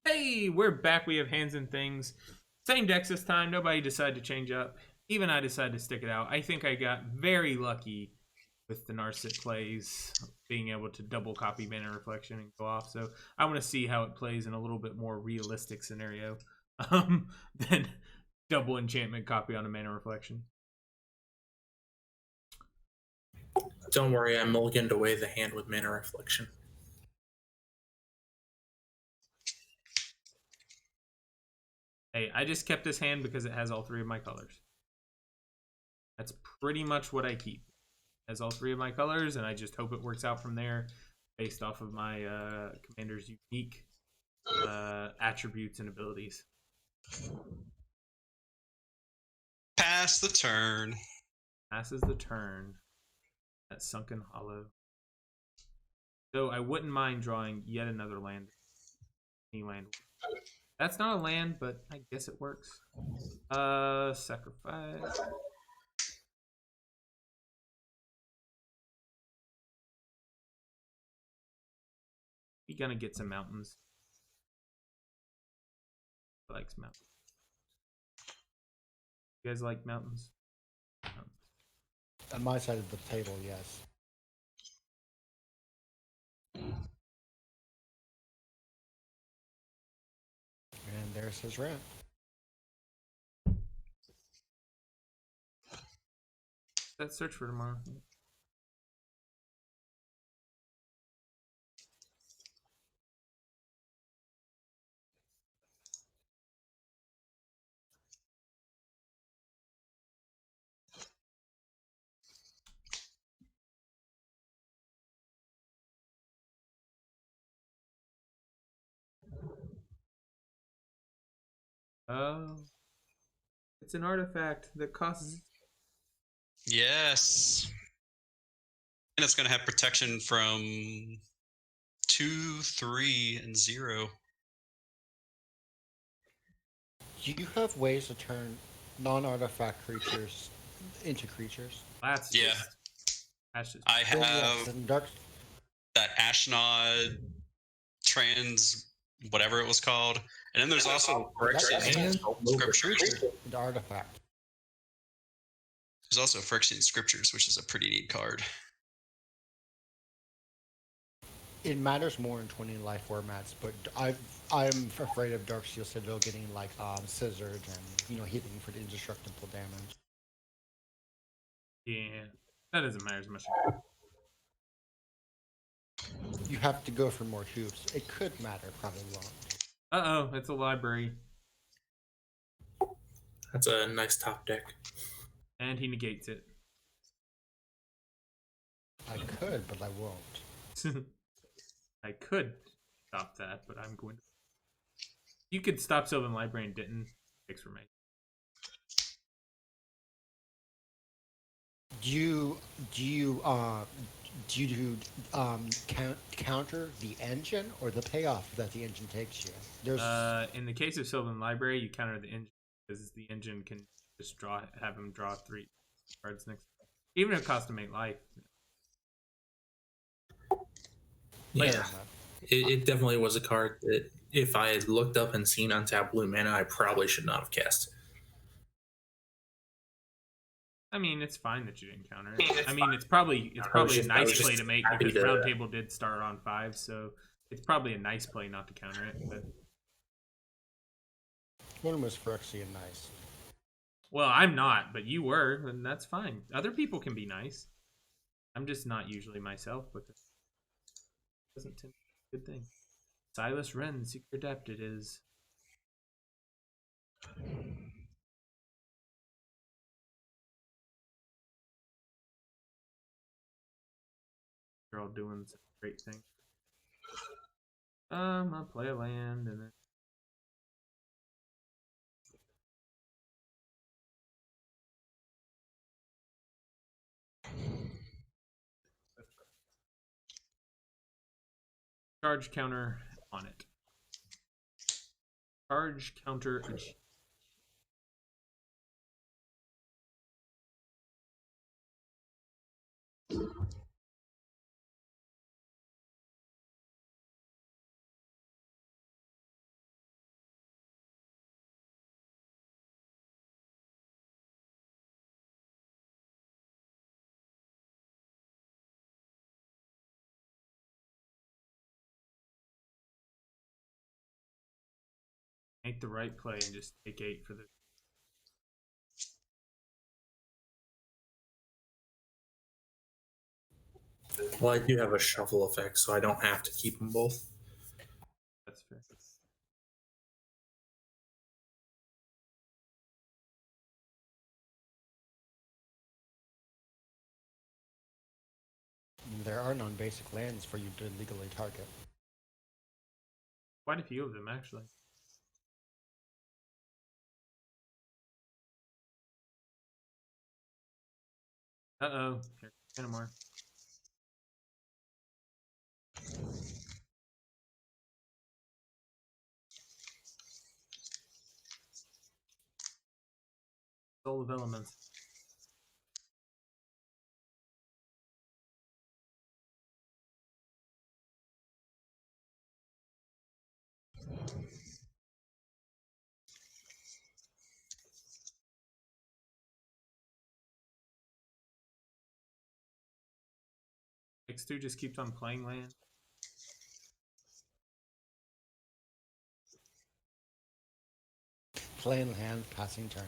Hey, we're back. We have hands and things. Same decks this time. Nobody decided to change up. Even I decided to stick it out. I think I got very lucky with the Narset plays, being able to double copy Mana Reflection and go off. So I want to see how it plays in a little bit more realistic scenario than double enchantment copy on a Mana Reflection. Don't worry, I mulliganed away the hand with Mana Reflection. Hey, I just kept this hand because it has all three of my colors. That's pretty much what I keep. It has all three of my colors, and I just hope it works out from there based off of my commander's unique attributes and abilities. Pass the turn. Passes the turn. That Sunken Hollow. So I wouldn't mind drawing yet another land. Any land. That's not a land, but I guess it works. Sacrifice. We're gonna get some mountains. He likes mountains. You guys like mountains? On my side of the table, yes. And there's his rant. Let's search for tomorrow. Oh. It's an artifact that costs. Yes. And it's going to have protection from 2, 3, and 0. Do you have ways to turn non-artifact creatures into creatures? That's just, I have Dark... that Ashnod trans whatever it was called. And then there's also Phyrexian Scriptures. The artifact. There's also Phyrexian Scriptures, which is a pretty neat card. It matters more in 20 life formats, but I'm afraid of Darksteel Citadel getting like scissored and hitting for the indestructible damage. Yeah, that doesn't matter as much. You have to go for more hoops. It could matter, probably won't. Uh-oh, it's a library. That's a nice top deck. And he negates it. I could, but I won't. I could stop that, but I'm going to. You could stop Sylvan Library and didn't. Fix for me. Do you counter the engine or the payoff that the engine takes you? There's in the case of Sylvan Library, you counter the engine because the engine can just have him draw 3 cards next. Even if it costs him 8 life. Yeah, it definitely was a card that if I had looked up and seen on tap blue mana, I probably should not have cast. I mean, it's fine that you didn't counter it. I mean, it's probably a nice play to make because Roundtable did start on 5, so it's probably a nice play not to counter it. But one was Phyrexian nice. Well, I'm not, but you were, and that's fine. Other people can be nice. I'm just not usually myself because it doesn't tend to be a good thing. Silas Wren, Secret Adept it is. They're all doing some great things. I'll play a land and then charge counter on it. Charge counter achieved. make the right play and just take 8 for the. Well, I do have a shuffle effect, so I don't have to keep them both. That's fair. There are non-basic lands for you to legally target. Quite a few of them, actually. Uh-oh. Here, more. Soul of Elements. X2 just keeps on playing land. Play in hand, passing turn.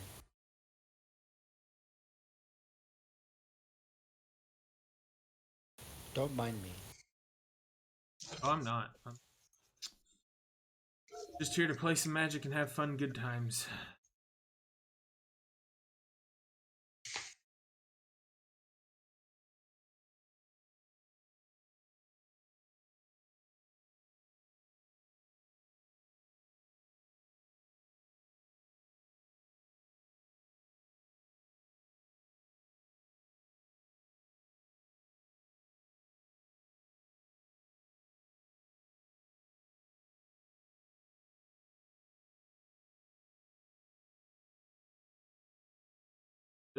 Don't mind me. Oh, I'm not. I'm just here to play some Magic and have fun, good times.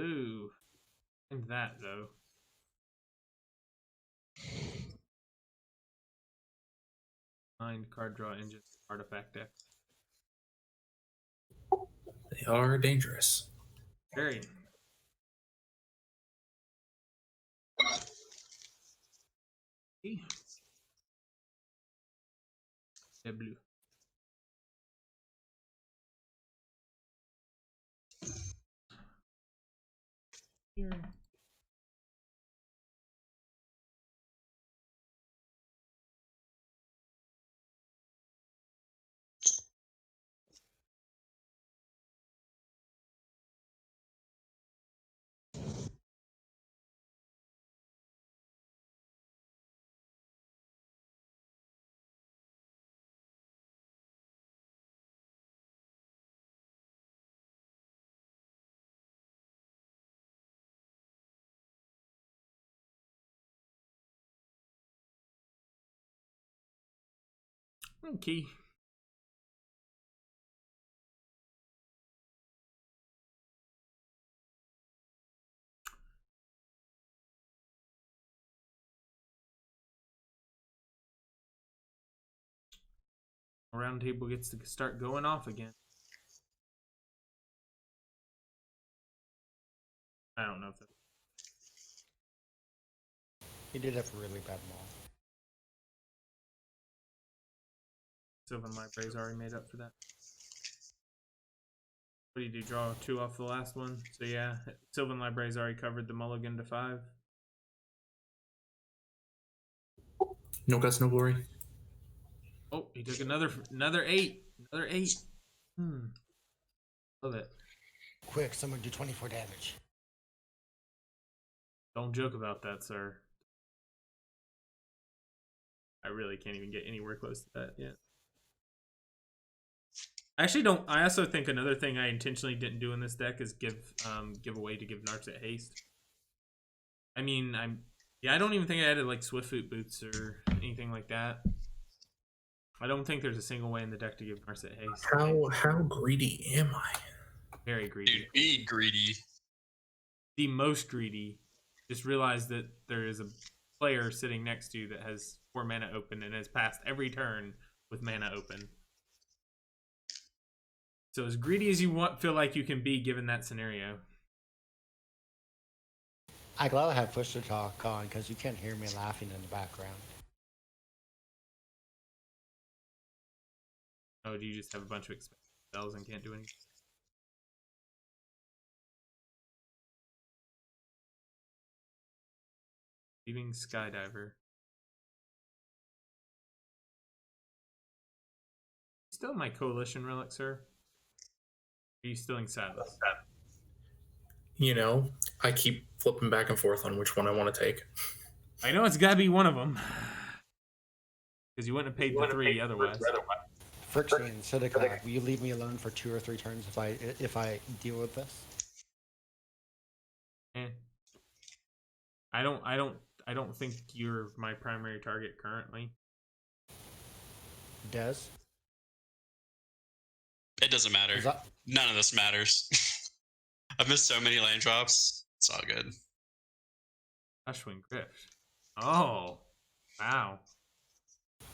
Ooh. And that, though. Mind card draw engine artifact deck. They are dangerous. Very. Yeah, blue. Here. Okay. Round table gets to start going off again. I don't know if that. He did have a really bad maul. Sylvan Library's already made up for that. What do you do? Draw 2 off the last one? So yeah, Sylvan Library's already covered the mulligan to 5. No guts, no glory. Oh, he took another 8. Another 8. Love it. Quick, someone do 24 damage. Don't joke about that, sir. I really can't even get anywhere close to that yet. I actually don't. I also think another thing I intentionally didn't do in this deck is give away to give Narset haste. I mean, I don't even think I added like Swiftfoot boots or anything like that. I don't think there's a single way in the deck to give Narset haste. How greedy am I? Very greedy. Dude, be greedy. The most greedy. Just realize that there is a player sitting next to you that has 4 mana open and has passed every turn with mana open. So as greedy as you feel like you can be given that scenario. I'm glad I have push to talk on because you can't hear me laughing in the background. Oh, do you just have a bunch of expensive spells and can't do anything. Leaving Skydiver. Still my coalition relic, sir? Are you still in Silas? You know, I keep flipping back and forth on which one I want to take. I know it's got to be one of them. Because you wouldn't have paid the 3 otherwise. Friction, Sidica, will you leave me alone for 2 or 3 turns if I deal with this? I don't think you're my primary target currently. Des? It doesn't matter. None of this matters. I've missed so many land drops. It's all good. Ashwin Grift. Oh, wow.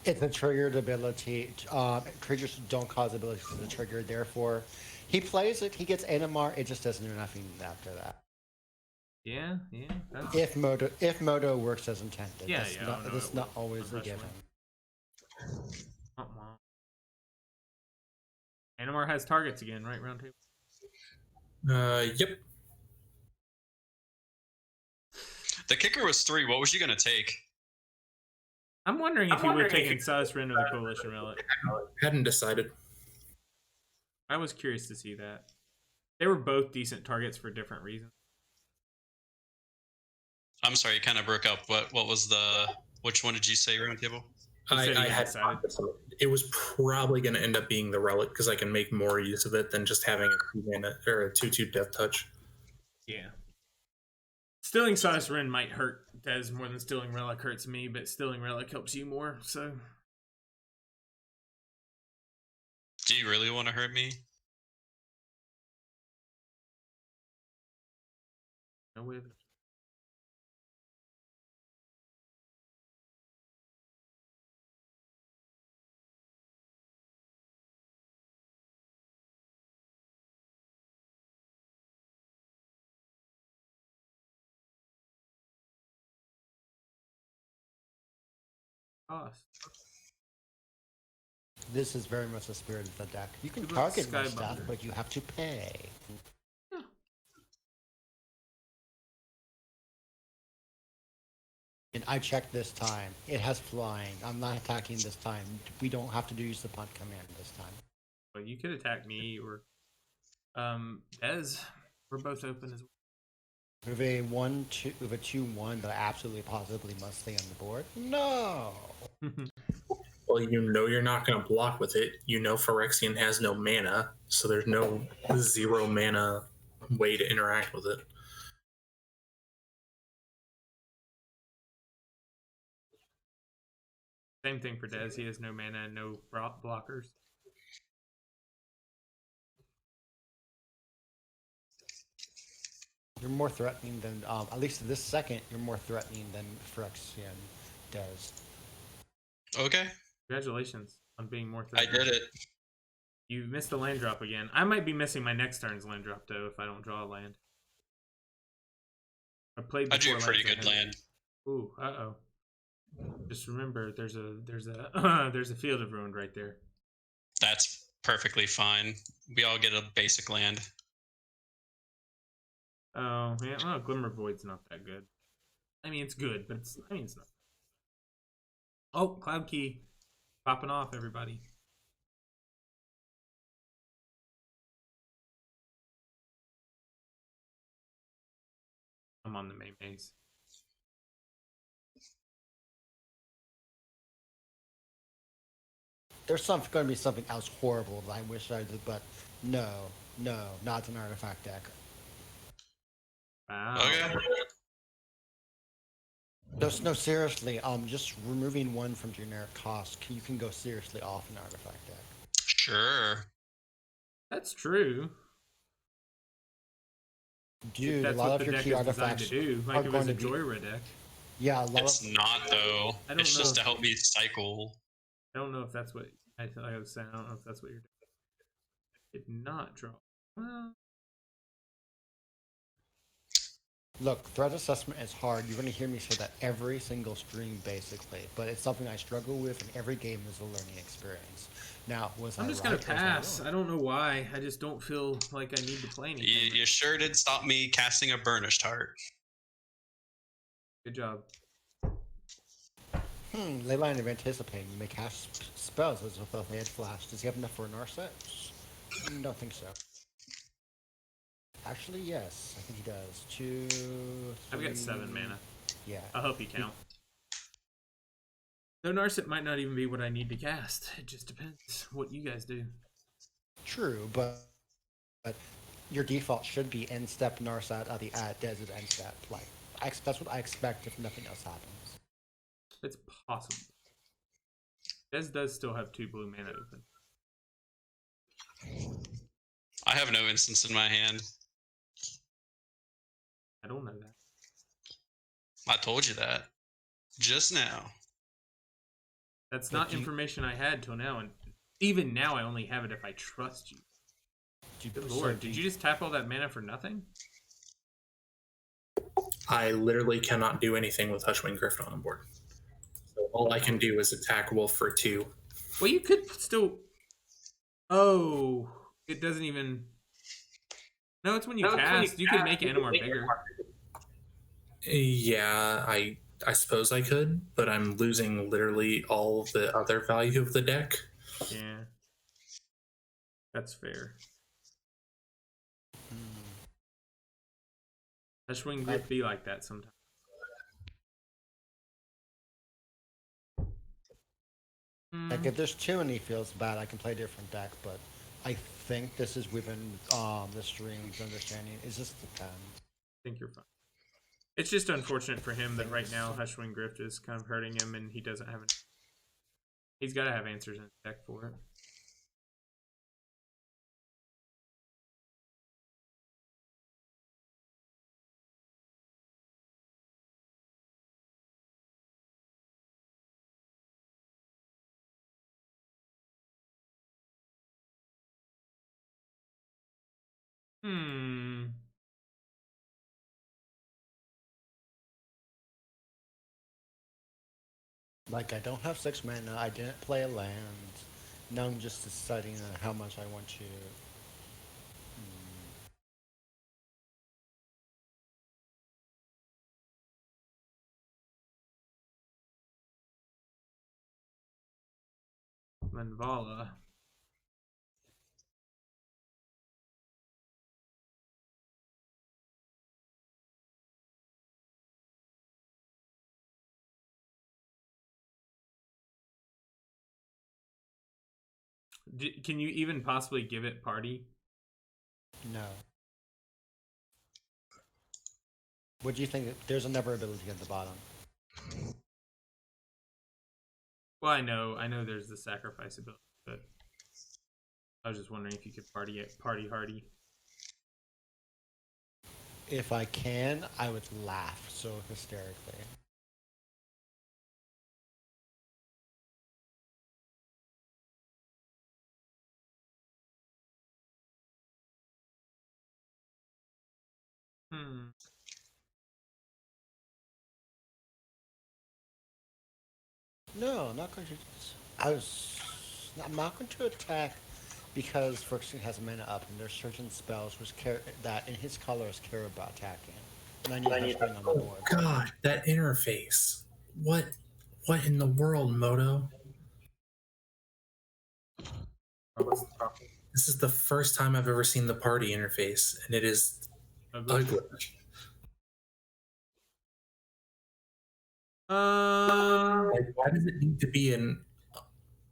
It's a triggered ability. Creatures don't cause abilities to trigger. Therefore, he plays it. He gets NMR. It just doesn't do nothing after that. Yeah. That's... If Moto works as intended. Yeah, That's not always a given. NMR has targets again, right? Round table. Yep. The kicker was 3. What was you gonna take? I'm wondering if you would have taken Silas Rin or the Coalition Relic. Hadn't decided. I was curious to see that. They were both decent targets for different reasons. I'm sorry, you kind of broke up. What was the? Which one did you say, round table? I had decided. It was probably going to end up being the relic because I can make more use of it than just having a 2-mana or a 2/2 Death Touch. Yeah. Stealing Silas Rin might hurt Des more than Stealing Relic hurts me, but Stealing Relic helps you more, so... Do you really want to hurt me? No way. Cost. This is very much the spirit of the deck. You can target my stuff, but you have to pay. Yeah. And I checked this time. It has flying. I'm not attacking this time. We don't have to use the punt command this time. Well, you could attack me or Des. We're both open as well. With a 2/1 that I absolutely positively must stay on the board. No. Well, you know you're not going to block with it. You know Phyrexian has no mana, so there's no 0 mana way to interact with it. Same thing for Des. He has no mana and no blockers. You're more threatening than, at least this second, you're more threatening than Phyrexian does. Okay. Congratulations on being more threatening. I did it. You missed the land drop again. I might be missing my next turn's land drop, though, if I don't draw a land. I drew a pretty good land. Ooh, uh-oh. Just remember, there's a Field of Ruin right there. That's perfectly fine. We all get a basic land. Oh, yeah, well, Glimmer Void's not that good. I mean, it's good, but it's not. Oh, Cloud Key. Popping off, everybody. I'm on the main base. There's going to be something else horrible that I wish I did, but no, not an artifact deck. Wow. Okay. No, seriously. Just removing 1 from generic cost, you can go seriously off an artifact deck. Sure. That's true. Dude, that's a lot what of the your deck key is designed artifacts to do. Like are it was going a to be. Joyra deck. Yeah, It's not though. It's just to help me cycle. I don't know if that's what I was saying. I don't know if that's what you're doing. Did not draw. Well, Look, threat assessment is hard. You're going to hear me say that every single stream, basically. But it's something I struggle with, and every game is a learning experience. Now, was I'm I just right gonna or was I pass. wrong? I don't know why. I just don't feel like I need to play anything. You sure did stop me casting a burnished heart. Good job. Ley line of anticipating. You may cast spells as if they had flash. Does he have enough for an Narset? Don't think so. Actually, yes. I think he does. 2, 3... I've got 7 mana. Yeah. I hope you count. Though Narset might not even be what I need to cast. It just depends what you guys do. True, but your default should be end step Narset at Desert end step. Like, that's what I expect if nothing else happens. It's possible. Des does still have 2 blue mana open. I have no instance in my hand. I don't know that. I told you that just now. That's not information I had till now, and even now I only have it if I trust you. Good lord, did you just tap all that mana for nothing? I literally cannot do anything with Hushwing Griffin on board. So all I can do is attack Wolf for 2. Well, you could still... Oh, it doesn't even... No, it's when you cast. You could make Animar bigger. Yeah, I suppose I could, but I'm losing literally all the other value of the deck. Yeah. That's fair. Hushwing Grip be like that sometimes. Like, if there's too many feels bad, I can play a different deck, but I think this is within the stream's understanding. It just depends. I think you're fine. It's just unfortunate for him that right now Hushwing Grift is kind of hurting him and he doesn't have it. He's got to have answers in his deck for it. Like, I don't have 6 mana. I didn't play a land. Now I'm just deciding on how much I want to. Manvala. Can you even possibly give it party? No. What do you think? There's a never ability at the bottom. Well, I know there's the sacrifice ability, but I was just wondering if you could party hardy. If I can, I would laugh so hysterically. No, not going to. I'm not going to attack because Friction has mana up, and there's certain spells which care that in his colors care about attacking. And I need Hushwing on the board. God, that interface. What in the world, Moto? This is the first time I've ever seen the party interface, and it is ugly. Why does it need to be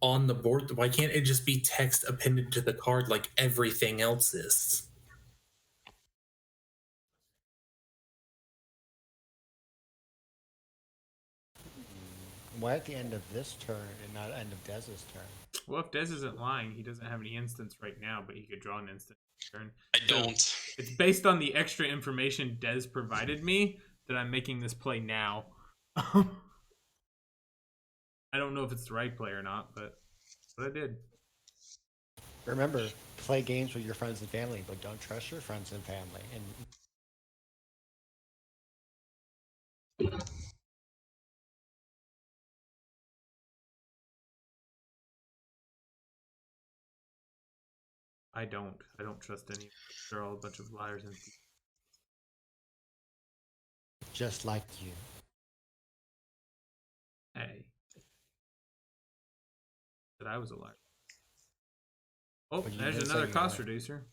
on the board? Why can't it just be text appended to the card like everything else is? Why at the end of this turn and not end of Dez's turn? Well, if Dez isn't lying, he doesn't have any instants right now, but he could draw an instant turn. I don't. So it's based on the extra information Dez provided me that I'm making this play now. I don't know if it's the right play or not, but I did. Remember, play games with your friends and family, but don't trust your friends and family. And I don't trust any. They're all a bunch of liars and thieves. Just like you. Hey. That I was a liar. Oh, But you there's didn't say another you cost were. reducer.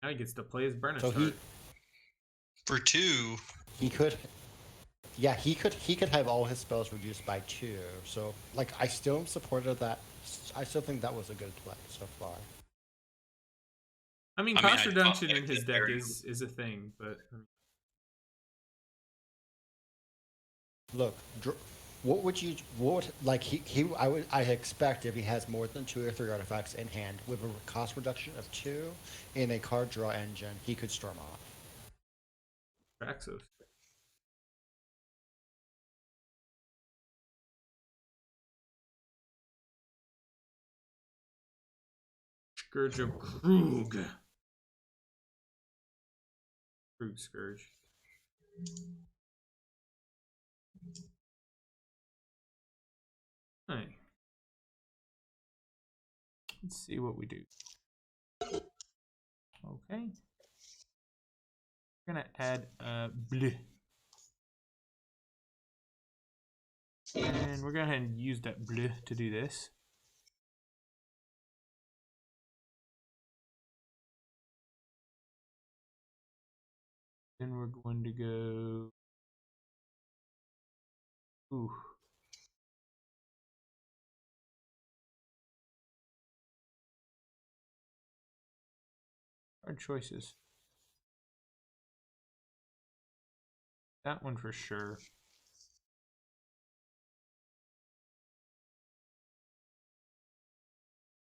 Now he gets to play his burnish So card. For 2, he could. Yeah, he could have all his spells reduced by 2. So, like, I still am supportive that. I still think that was a good play so far. I mean, I mean, cost I reduction thought in his it deck very- is a thing, but Look, what would you like? I expect if he has more than 2 or 3 artifacts in hand with a cost reduction of 2 in a card draw engine, he could storm off. Traxos. Scourge of Krug. Krug Scourge. Hey. Let's see what we do. Okay. We're gonna add blue. And we're gonna go ahead and use that blue to do this. Then we're going to go. Ooh. Hard choices. That one for sure.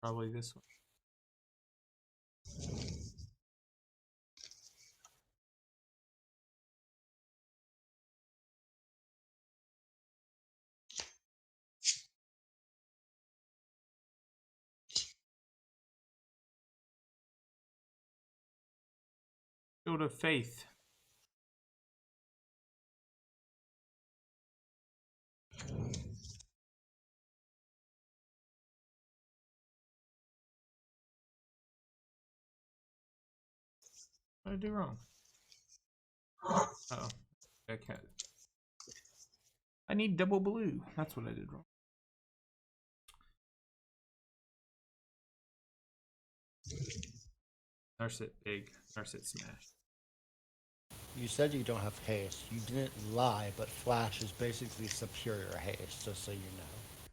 Probably this one. Shield of Faith. What did I do wrong? Uh-oh. I can't. I need double blue. That's what I did wrong. Narset big. Narset smash. You said you don't have haste. You didn't lie, but Flash is basically superior haste, just so you know.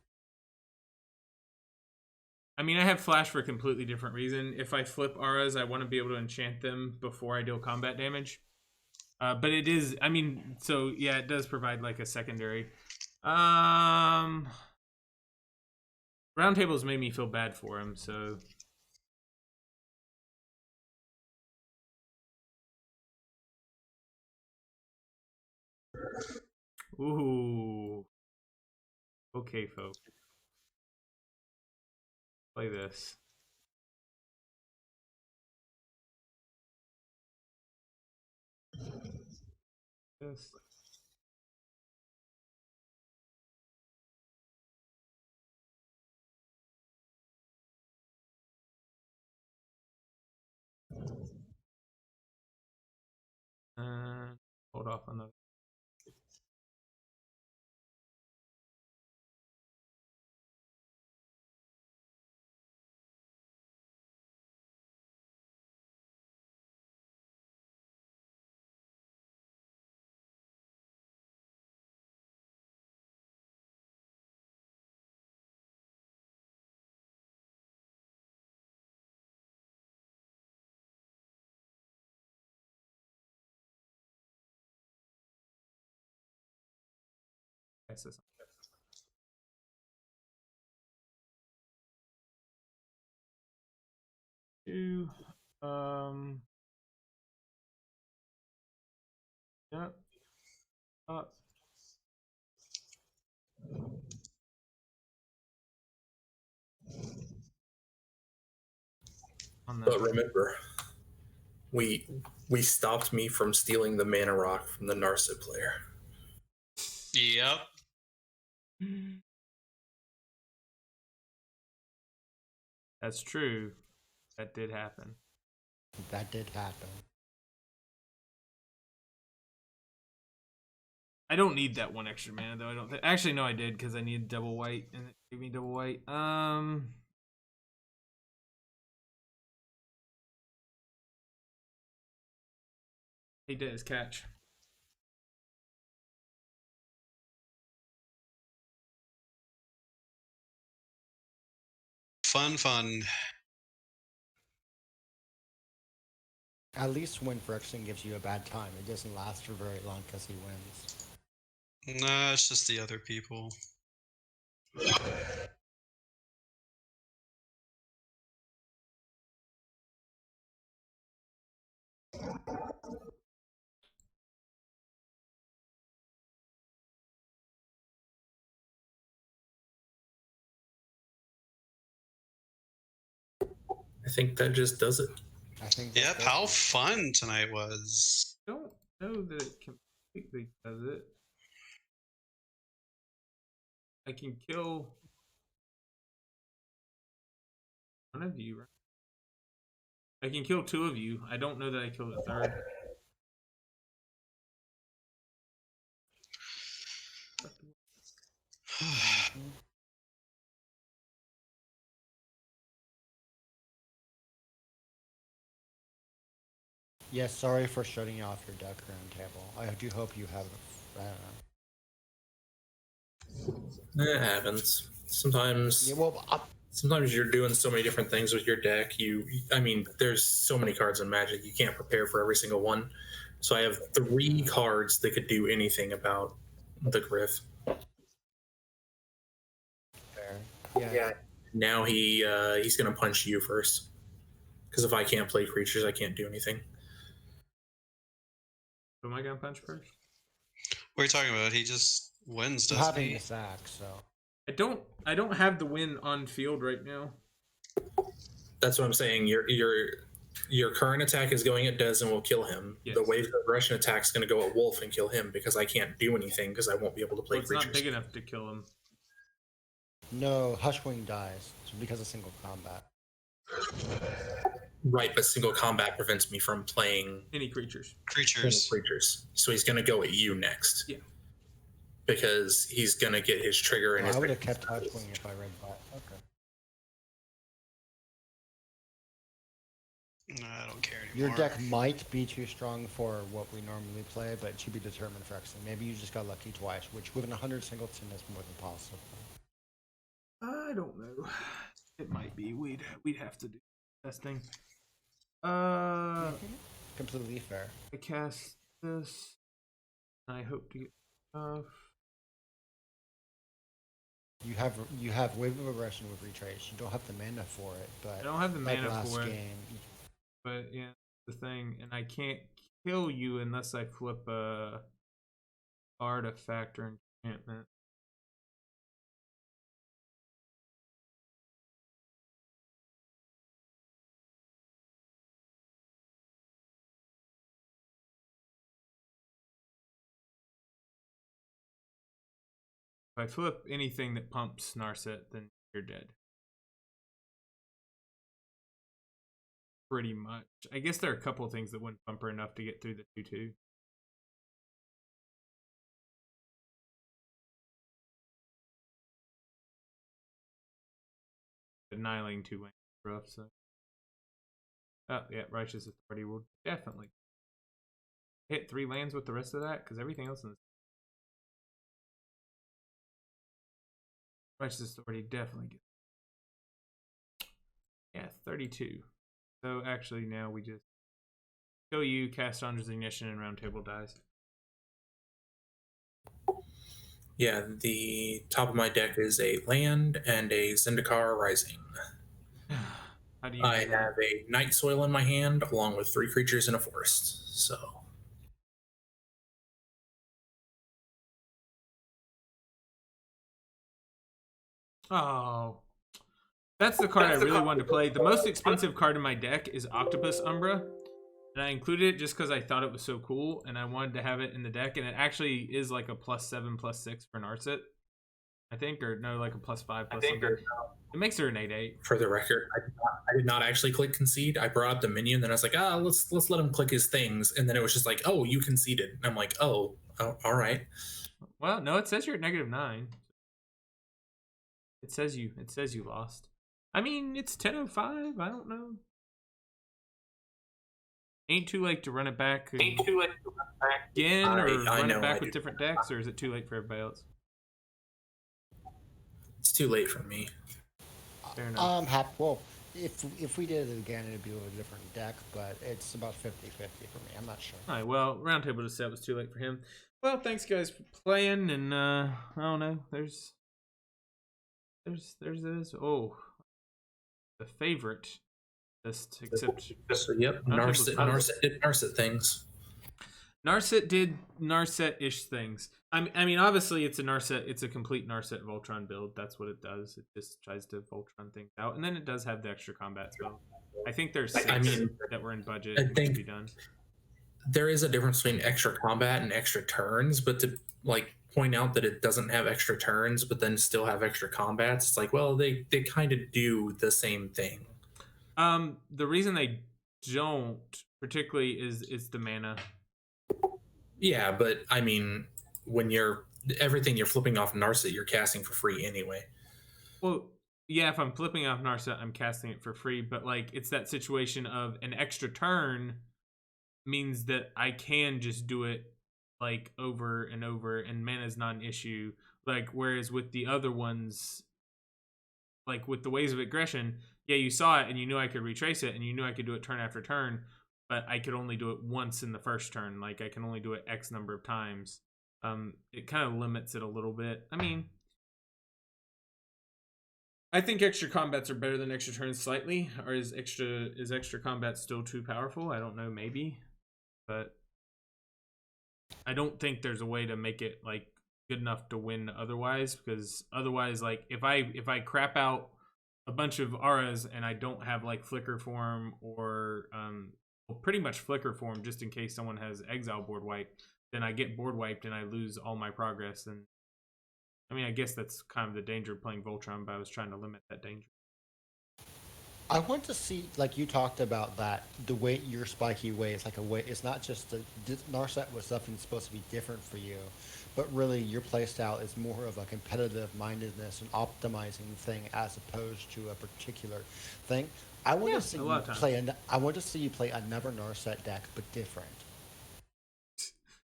I mean, I have Flash for a completely different reason. If I flip auras, I want to be able to enchant them before I deal combat damage. But it is, I mean, so yeah, it does provide like a secondary. Roundtable's made me feel bad for him, so. Ooh. Okay, folks. Play this. This. Hold off on the. This. Two. Yep. Up. On that. But remember, we stopped me from stealing the mana rock from the Narset player. Yep. That's true. That did happen. That did happen. I don't need that one extra mana though. I don't think. Actually, no, I did because I needed double white, and it gave me double white. He did his catch. Fun. At least when Phyrexian gives you a bad time, it doesn't last for very long because he wins. Nah, it's just the other people. I think that just does it. I think. Yep, how fun tonight was. I don't know that it completely does it. I can kill one of you, right? I can kill two of you. I don't know that I killed a third. Yes, sorry for shutting off your deck round table. I do hope you have. I don't know. It happens. Sometimes. Yeah, well, Sometimes you're doing so many different things with your deck. I mean, there's so many cards in Magic. You can't prepare for every single one. So I have 3 cards that could do anything about the Griff. fair. Yeah. Now he's gonna punch you first. Because if I can't play creatures, I can't do anything. Who am I gonna punch first? What are you talking about? He just wins, You doesn't having he? the sack, so. I don't have the win on field right now. That's what I'm saying. Your current attack is going at Dez and will kill him. Yes. The wave of aggression attack is going to go at Wolf and kill him because I can't do anything because I won't be able to play Well, it's creatures. not big enough to kill him. No, Hushwing dies because of single combat. Right, but single combat prevents me from playing Any creatures. Creatures. creatures. So he's going to go at you next. Yeah. Because he's going to get his trigger and Well, his. I would have kept Hushwing if I read that. Okay. I don't care anymore. Your deck might be too strong for what we normally play, but it should be determined for X. Maybe you just got lucky twice, which with 100 singleton is more than possible. I don't know. It might be. We'd have to do testing. Completely fair. I cast this. I hope to get stuff. You have wave of aggression with retrace. You don't have the mana for it, but I don't have the like mana last for it. game, But yeah, the thing, and I can't kill you unless I flip a artifact or enchantment. If I flip anything that pumps Narset, then you're dead. Pretty much. I guess there are a couple of things that wouldn't bumper enough to get through the 2/2. Annihilating 2 wings is rough, so. Oh, yeah, Righteous Authority will definitely hit 3 lands with the rest of that, because everything else in this. Righteous Authority definitely gets. Yeah, 32. So actually, now we just kill you, cast on Resignation, and Round Table dies. Yeah, the top of my deck is a land and a Zendikar Rising. How do you? I have a Night Soil in my hand, along with 3 creatures in a forest. So. Oh. That's the card I really wanted to play. The most expensive card in my deck is Octopus Umbra. And I included it just because I thought it was so cool, and I wanted to have it in the deck. And it actually is like a +7, +6 for Narset, I think, or no, like a +5, +something. It makes her an 8/8. For the record, I did not actually click concede. I brought up the minion, then I was like, let's let him click his things, and then it was just like, oh, you conceded, and I'm like, oh, all right. Well, no, it says you're at -9. It says you lost. I mean, it's 10:05. I don't know. Ain't too late to run it back. Again, or run it back with different decks, or is it too late for everybody else? It's too late for me. Fair enough. Well, if we did it again, it'd be with a different deck, but it's about 50-50 for me. I'm not sure. All right, well, Roundtable just said it was too late for him. Well, thanks guys for playing, and I don't know. There's this. Oh, the favorite. Just except. Yep, Narset did Narset things. Narset did Narset-ish things. I mean, obviously, it's a Narset. It's a complete Narset Voltron build. That's what it does. It just tries to Voltron things out, and then it does have the extra combat spell. I think there's 6 that were in budget. I think to be done. There is a difference between extra combat and extra turns, but to point out that it doesn't have extra turns, but then still have extra combats, it's like, well, they kind of do the same thing. The reason they don't particularly is the mana. Yeah, but I mean, when everything you're flipping off Narset, you're casting for free anyway. Well, yeah, if I'm flipping off Narset, I'm casting it for free, but like it's that situation of an extra turn means that I can just do it like over and over, and mana's not an issue. Like whereas with the other ones, like with the Ways of Aggression, yeah, you saw it and you knew I could retrace it and you knew I could do it turn after turn, but I could only do it once in the first turn. Like I can only do it X number of times. It kind of limits it a little bit. I mean, I think extra combats are better than extra turns slightly. Or is extra combat still too powerful? I don't know, maybe. But I don't think there's a way to make it like good enough to win otherwise, because otherwise, like if I crap out a bunch of auras and I don't have like flicker form or well, pretty much flicker form just in case someone has exile board wipe, then I get board wiped and I lose all my progress. And I mean, I guess that's kind of the danger of playing Voltron, but I was trying to limit that danger. I want to see, like you talked about, that the way your spiky way is like a way. It's not just the Narset was something supposed to be different for you, but really your playstyle is more of a competitive mindedness and optimizing thing as opposed to a particular thing. I want to see you play. I want to see you play another Narset deck, but different.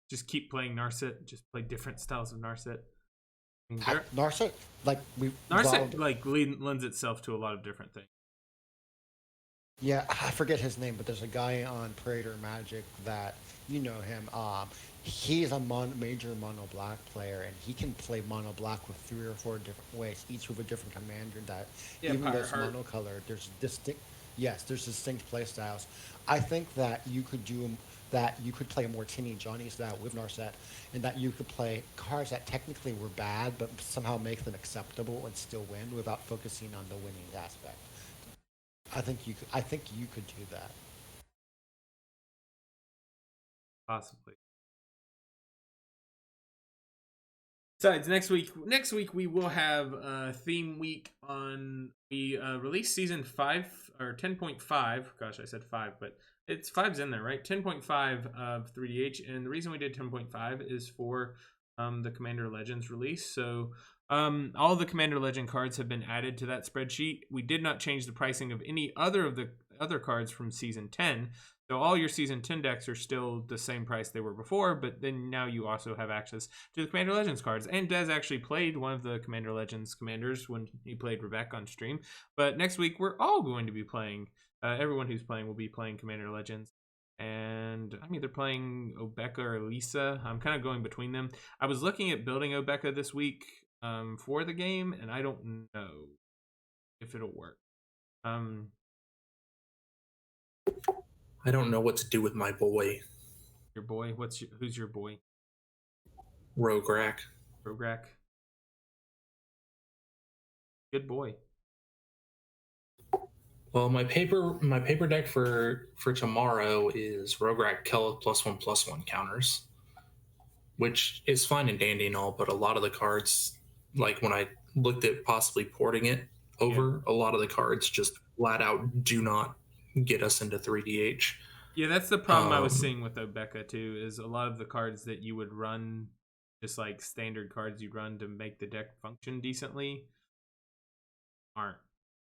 Just keep playing Narset. Just play different styles of Narset. Narset, like Narset, like lends itself to a lot of different things. Yeah, I forget his name, but there's a guy on Praetor Magic that you know him. He's a major mono black player, and he can play mono black with 3 or 4 different ways, each with a different commander. That even though it's mono color, there's distinct play styles. I think that you could play a more Tinny Johnny style with Narset, and that you could play cards that technically were bad, but somehow make them acceptable and still win without focusing on the winning aspect. I think you could do that. Possibly. Besides, next week we will have a theme week on we release season 5 or 10.5. Gosh, I said 5, but it's 5's in there, right? 10.5 of 3DH, and the reason we did 10.5 is for the Commander Legends release. So all the Commander Legend cards have been added to that spreadsheet. We did not change the pricing of any other of the other cards from season 10. So all your season 10 decks are still the same price they were before, but then now you also have access to the Commander Legends cards. And Des actually played one of the Commander Legends commanders when he played Rebecca on stream. But next week we're all going to be playing, everyone who's playing will be playing Commander Legends. And I'm either playing Obeka or Lisa. I'm kind of going between them. I was looking at building Obeka this week for the game, and I don't know if it'll work. I don't know what to do with my boy. Your boy? Who's your boy? Rograk. Rograk. Good boy. Well, my paper deck for tomorrow is Rograk Kelith +1/+1 counters, which is fine and dandy and all, but a lot of the cards, like when I looked at possibly porting it over, a lot of the cards just flat out do not get us into 3DH. Yeah, that's the problem I was seeing with Obeka too. Is a lot of the cards that you would run, just like standard cards you'd run to make the deck function decently, aren't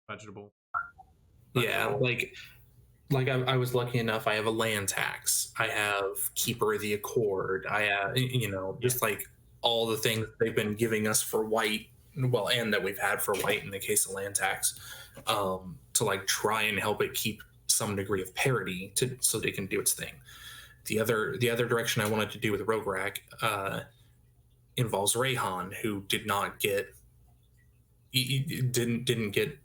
budgetable. Yeah, like I was lucky enough. I have a land tax. I have Keeper of the Accord. I have, just like all the things they've been giving us for white, well, and that we've had for white in the case of land tax, to like try and help it keep some degree of parity so they can do its thing. The other direction I wanted to do with Rograk involves Rayhan, who did not get, didn't get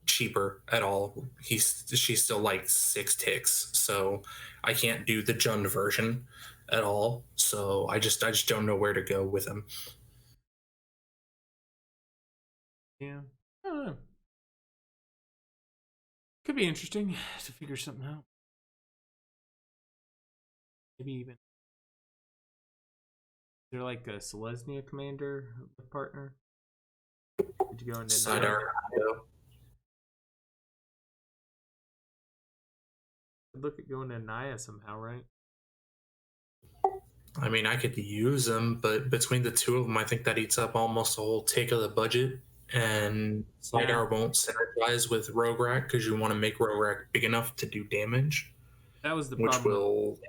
cheaper at all. She's still like 6 ticks, so I can't do the Jund version at all. So I just don't know where to go with him. Yeah, I don't know. Could be interesting to figure something out. Maybe even they're like a Selesnya commander partner. Did you go into Sidar. Look at going to Naya somehow, right? I mean, I could use them, but between the two of them, I think that eats up almost a whole take of the budget. And Sidar won't synergize with Rograk because you want to make Rograk big enough to do damage. That was the which problem. Will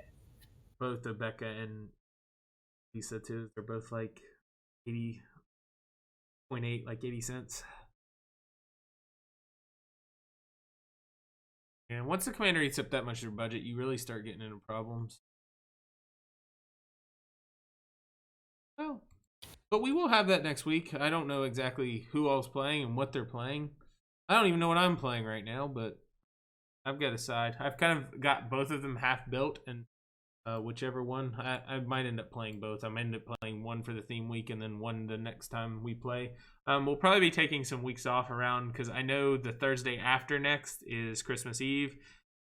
both Obeka and Lisa too. They're both like 80.8, like 80 cents. And once the commander eats up that much of your budget, you really start getting into problems. Oh, but we will have that next week. I don't know exactly who all's playing and what they're playing. I don't even know what I'm playing right now, but I've got a side. I've kind of got both of them half built, and whichever one, I might end up playing both. I might end up playing one for the theme week and then one the next time we play. We'll probably be taking some weeks off around because I know the Thursday after next is Christmas Eve,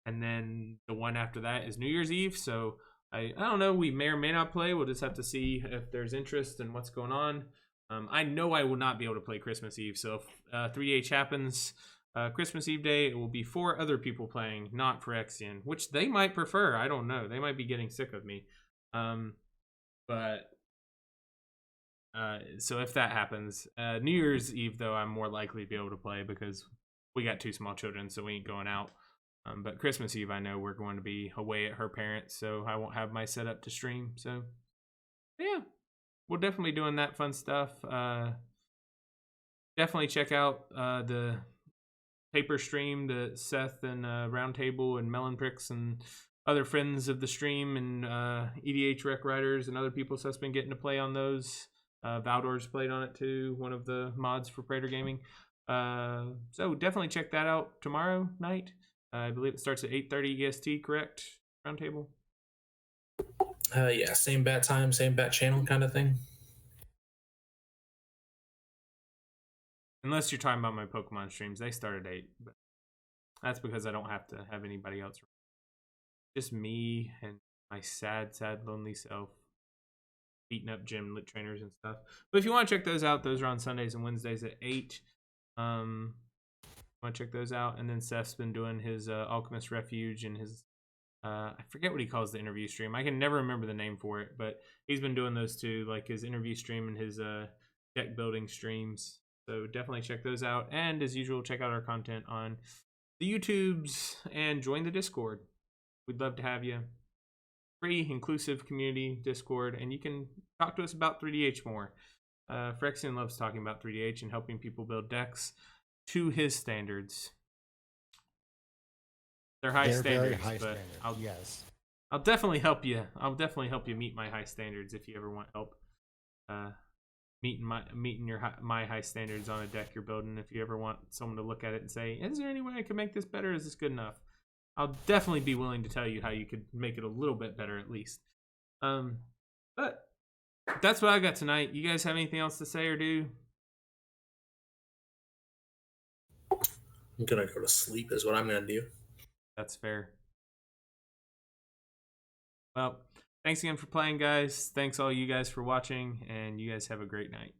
and then the one after that is New Year's Eve. So I don't know. We may or may not play. We'll just have to see if there's interest and what's going on. I know I will not be able to play Christmas Eve. So if 3H happens Christmas Eve day, it will be 4 other people playing, not for Phyrexian, which they might prefer. I don't know. They might be getting sick of me. So if that happens, New Year's Eve, though, I'm more likely to be able to play because we got 2 small children, so we ain't going out. But Christmas Eve, I know we're going to be away at her parents', so I won't have my setup to stream. So, yeah, we're definitely doing that fun stuff. Definitely check out the paper stream that Seth and Roundtable and Melonpricks and other friends of the stream and EDH Rec Writers and other people Seth's been getting to play on those. Valdor's played on it too, one of the mods for Praetor Gaming. So definitely check that out tomorrow night. I believe it starts at 8:30 EST, correct? Roundtable? Yeah, same bat time, same bat channel kind of thing. Unless you're talking about my Pokemon streams, they start at 8. But that's because I don't have to have anybody else. Just me and my sad, lonely self beating up gym lit trainers and stuff. But if you want to check those out, those are on Sundays and Wednesdays at 8. Want to check those out. And then Seth's been doing his Alchemist Refuge and his I forget what he calls the interview stream. I can never remember the name for it, but he's been doing those too, like his interview stream and his deck building streams. So definitely check those out. And as usual, check out our content on the YouTubes and join the Discord. We'd love to have you. Free, inclusive community Discord, and you can talk to us about 3DH more. Phyrexian loves talking about 3DH and helping people build decks to his standards. They're standards, very high but standards. I'll definitely help you. I'll definitely help you meet my high standards if you ever want help. Meeting my high standards on a deck you're building. If you ever want someone to look at it and say, "Is there any way I could make this better? Is this good enough?" I'll definitely be willing to tell you how you could make it a little bit better at least. But that's what I got tonight. You guys have anything else to say or do? I'm gonna go to sleep is what I'm gonna do. That's fair. Well, thanks again for playing, guys. Thanks all you guys for watching, and you guys have a great night.